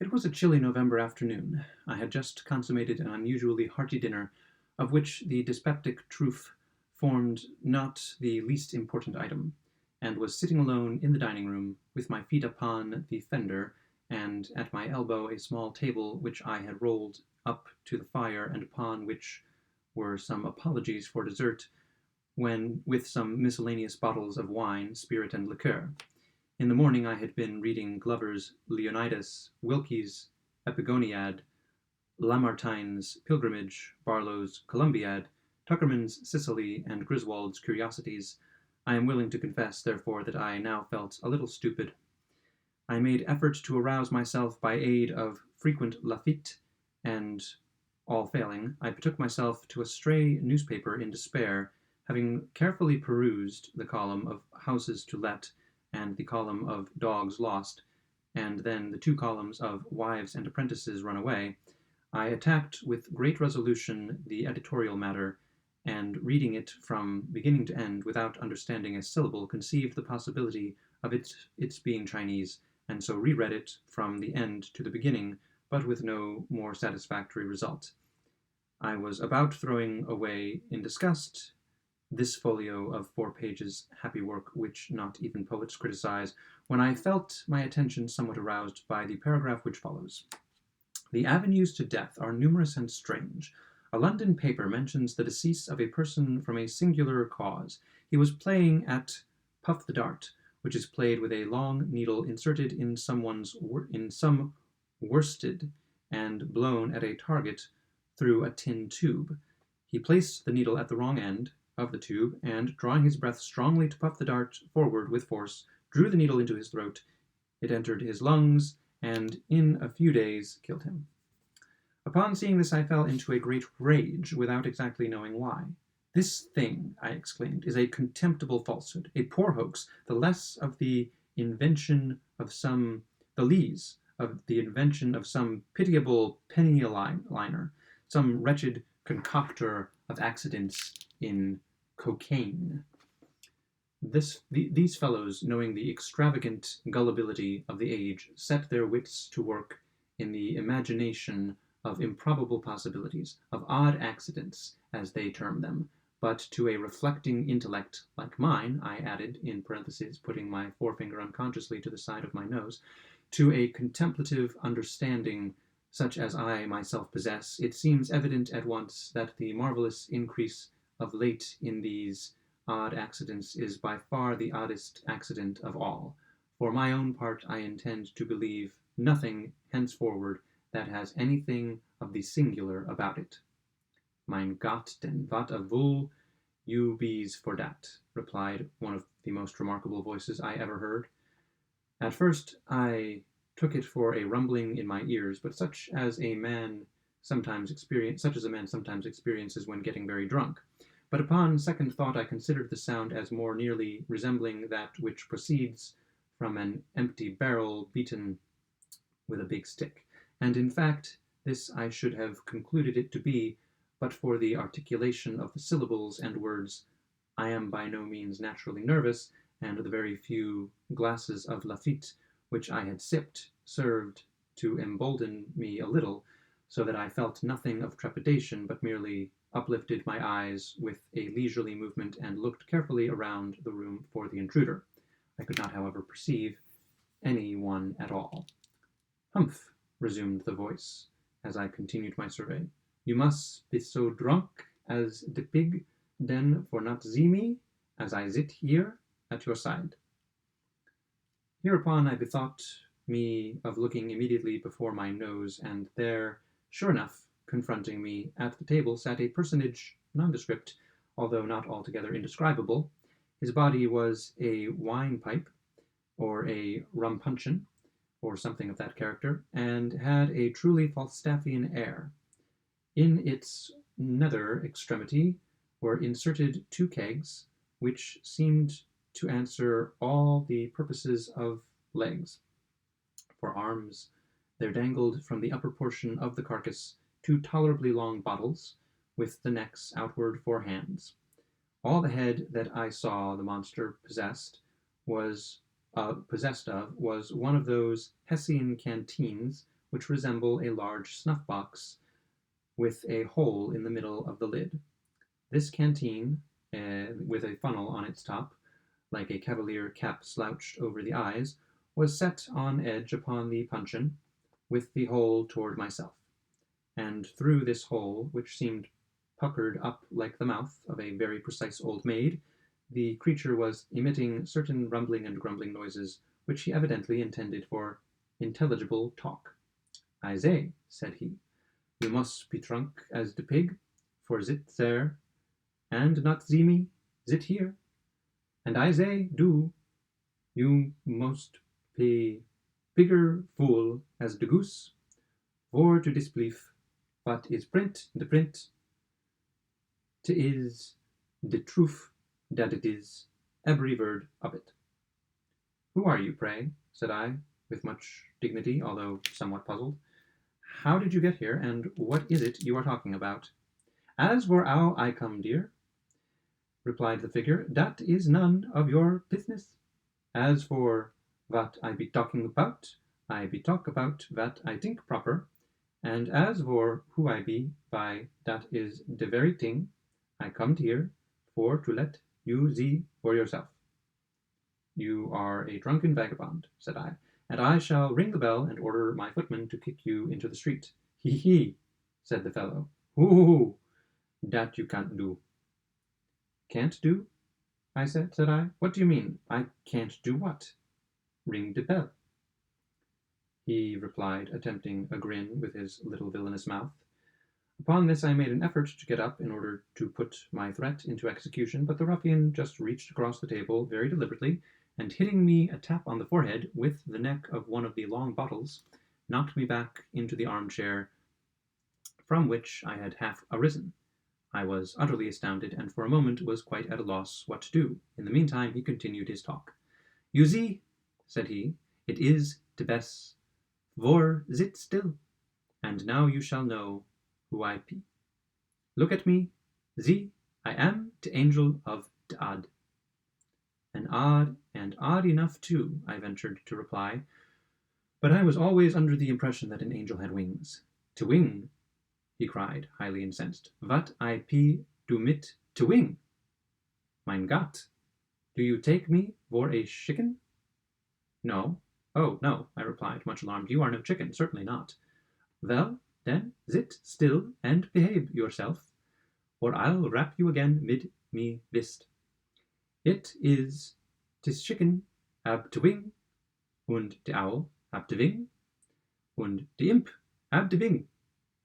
It was a chilly November afternoon. I had just consummated an unusually hearty dinner, of which the dyspeptic truffe formed not the least important item, and was sitting alone in the dining room, with my feet upon the fender, and at my elbow a small table which I had rolled up to the fire, and upon which were some apologies for dessert, when with some miscellaneous bottles of wine, spirit, and liqueur. In the morning I had been reading Glover's Leonidas, Wilkie's Epigoniad, Lamartine's Pilgrimage, Barlow's Columbiad, Tuckerman's Sicily, and Griswold's Curiosities. I am willing to confess, therefore, that I now felt a little stupid. I made effort to arouse myself by aid of frequent Lafitte, and, all failing, I betook myself to a stray newspaper in despair, having carefully perused the column of houses to let, and the column of dogs lost, and then the two columns of wives and apprentices run away. I attacked with great resolution the editorial matter, and reading it from beginning to end without understanding a syllable, conceived the possibility of its being Chinese, and so reread it from the end to the beginning, but with no more satisfactory result. I was about throwing away in disgust this folio of 4 pages happy work which not even poets criticize, when I felt my attention somewhat aroused by the paragraph which follows. The avenues to death are numerous and strange. A London paper mentions the decease of a person from a singular cause. He was playing at Puff the Dart, which is played with a long needle inserted in some worsted and blown at a target through a tin tube. He placed the needle at the wrong end of the tube, and, drawing his breath strongly to puff the dart forward with force, drew the needle into his throat. It entered his lungs, and in a few days killed him. Upon seeing this, I fell into a great rage, without exactly knowing why. "This thing," I exclaimed, "is a contemptible falsehood, a poor hoax, the lees of the invention of some pitiable penny-liner, some wretched concoctor of accidents in cocaine." These fellows, knowing the extravagant gullibility of the age, set their wits to work in the imagination of improbable possibilities, of odd accidents, as they term them. But to a reflecting intellect like mine, I added, in parentheses, putting my forefinger unconsciously to the side of my nose, to a contemplative understanding such as I myself possess, it seems evident at once that the marvelous increase of late in these odd accidents is by far the oddest accident of all. For my own part, I intend to believe nothing henceforward that has anything of the singular about it. "Mein Gott, denn wat a vool you bees for dat," replied one of the most remarkable voices I ever heard. At first I took it for a rumbling in my ears, but such as a man sometimes experiences when getting very drunk. But upon second thought I considered the sound as more nearly resembling that which proceeds from an empty barrel beaten with a big stick, and in fact this I should have concluded it to be, but for the articulation of the syllables and words. I am by no means naturally nervous, and the very few glasses of Lafitte which I had sipped served to embolden me a little, so that I felt nothing of trepidation, but merely uplifted my eyes with a leisurely movement and looked carefully around the room for the intruder. I could not, however, perceive any one at all. "Humph," resumed the voice, as I continued my survey. "You must be so drunk as de pig, den, for not see me, as I sit here at your side." Hereupon I bethought me of looking immediately before my nose, and there, sure enough, confronting me at the table, sat a personage nondescript, although not altogether indescribable. His body was a wine-pipe, or a rum-puncheon, or something of that character, and had a truly Falstaffian air. In its nether extremity were inserted 2 kegs, which seemed to answer all the purposes of legs. For arms, there dangled from the upper portion of the carcass 2 tolerably long bottles, with the necks outward for hands. All the head that I saw the monster possessed of was one of those Hessian canteens which resemble a large snuff-box with a hole in the middle of the lid. This canteen, with a funnel on its top, like a cavalier cap slouched over the eyes, was set on edge upon the puncheon, with the hole toward myself. And through this hole, which seemed puckered up like the mouth of a very precise old maid, the creature was emitting certain rumbling and grumbling noises, which he evidently intended for intelligible talk. "I say," said he, "you must be drunk as the pig, for zit there, and not see me, zit here. And I say, do, you must be bigger fool as the goose, for to disbelief what is print, the print, to is the truth that it is, every word of it." "Who are you, pray?" said I, with much dignity, although somewhat puzzled. "How did you get here, and what is it you are talking about?" "As for how I come, dear," replied the figure, "that is none of your business. As for what I be talking about, I be talk about what I think proper, and as for who I be, why, that is the very thing I come here for to let you see for yourself." "You are a drunken vagabond," said I, "and I shall ring the bell and order my footman to kick you into the street." "He, he," said the fellow, "hoo, that you can't do." "Can't do?" said I. "What do you mean? I can't do what?" "Ring the bell," he replied, attempting a grin with his little villainous mouth. Upon this I made an effort to get up in order to put my threat into execution, but the ruffian just reached across the table very deliberately, and hitting me a tap on the forehead with the neck of one of the long bottles, knocked me back into the armchair from which I had half arisen. I was utterly astounded, and for a moment was quite at a loss what to do. In the meantime he continued his talk. "You see," said he, "it is the best. Vor zit still, and now you shall know who I be. Look at me. See, I am the angel of the odd." "And odd enough too," I ventured to reply, but I was always under the impression that an angel had wings. "To wing," he cried, highly incensed. "What I do mit to wing? Mein Gott, do you take me for a chicken?" "No. Oh, no," I replied, much alarmed. "You are no chicken, certainly not." "Well, then, sit still and behave yourself, or I'll rap you again mid me fist. It is 'tis chicken ab to wing, und the owl ab to wing, und the imp ab to wing,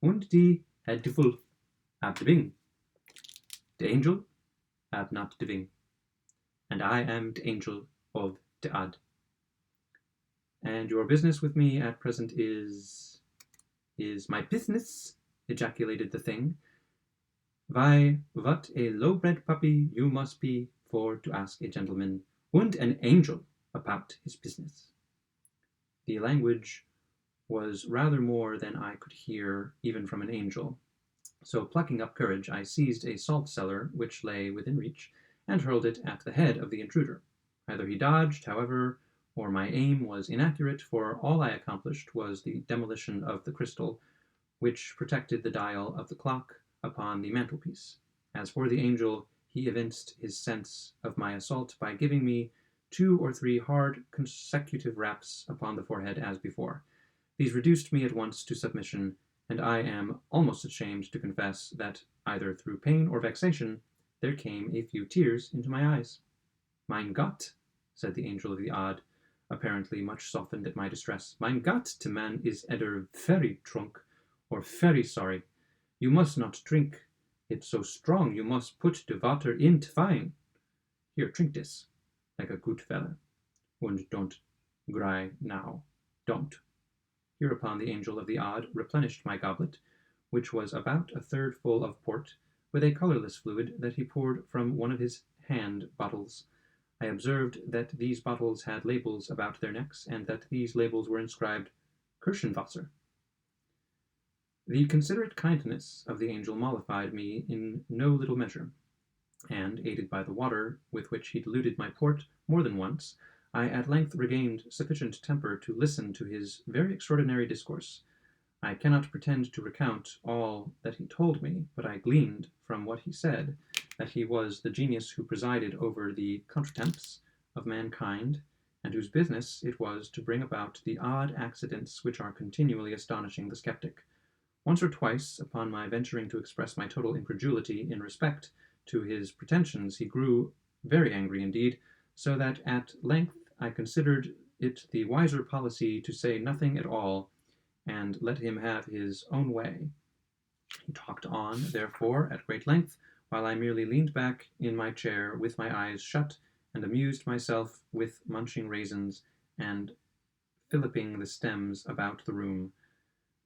und the headful ab to wing. The angel ab not to wing, and I am the angel of the odd." "And your business with me at present is my business?" ejaculated the thing. "Why, what a low-bred puppy you must be for to ask a gentleman and an angel about his business." The language was rather more than I could hear even from an angel, so plucking up courage I seized a salt cellar which lay within reach and hurled it at the head of the intruder. Either he dodged, however, or my aim was inaccurate, for all I accomplished was the demolition of the crystal which protected the dial of the clock upon the mantelpiece. As for the angel, he evinced his sense of my assault by giving me 2 or 3 hard consecutive raps upon the forehead as before. These reduced me at once to submission, and I am almost ashamed to confess that, either through pain or vexation, there came a few tears into my eyes. "Mein Gott," said the angel of the odd, apparently much softened at my distress. "Mein Gott, the man is either very drunk or very sorry. You must not drink it so strong. You must put the water in the wine. Here, drink this, like a good fellow, and don't cry now. Don't." Hereupon the angel of the odd replenished my goblet, which was about a third full of port, with a colorless fluid that he poured from one of his hand bottles. I observed that these bottles had labels about their necks, and that these labels were inscribed Kirschenwasser. The considerate kindness of the angel mollified me in no little measure, and, aided by the water with which he diluted my port more than once, I at length regained sufficient temper to listen to his very extraordinary discourse. I cannot pretend to recount all that he told me, but I gleaned from what he said that he was the genius who presided over the contretemps of mankind, and whose business it was to bring about the odd accidents which are continually astonishing the skeptic. Once or twice, upon my venturing to express my total incredulity in respect to his pretensions, he grew very angry indeed, so that at length I considered it the wiser policy to say nothing at all, and let him have his own way. He talked on, therefore, at great length, while I merely leaned back in my chair with my eyes shut, and amused myself with munching raisins and filliping the stems about the room.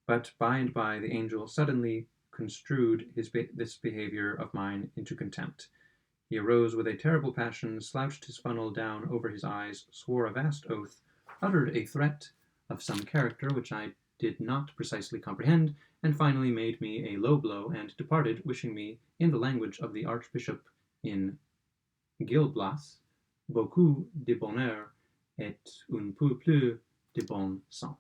But by and by the angel suddenly construed this behaviour of mine into contempt. He arose with a terrible passion, slouched his funnel down over his eyes, swore a vast oath, uttered a threat of some character which I did not precisely comprehend, and finally made me a low blow, and departed, wishing me, in the language of the Archbishop in Gil Blas, beaucoup de bonheur et un peu plus de bon sang.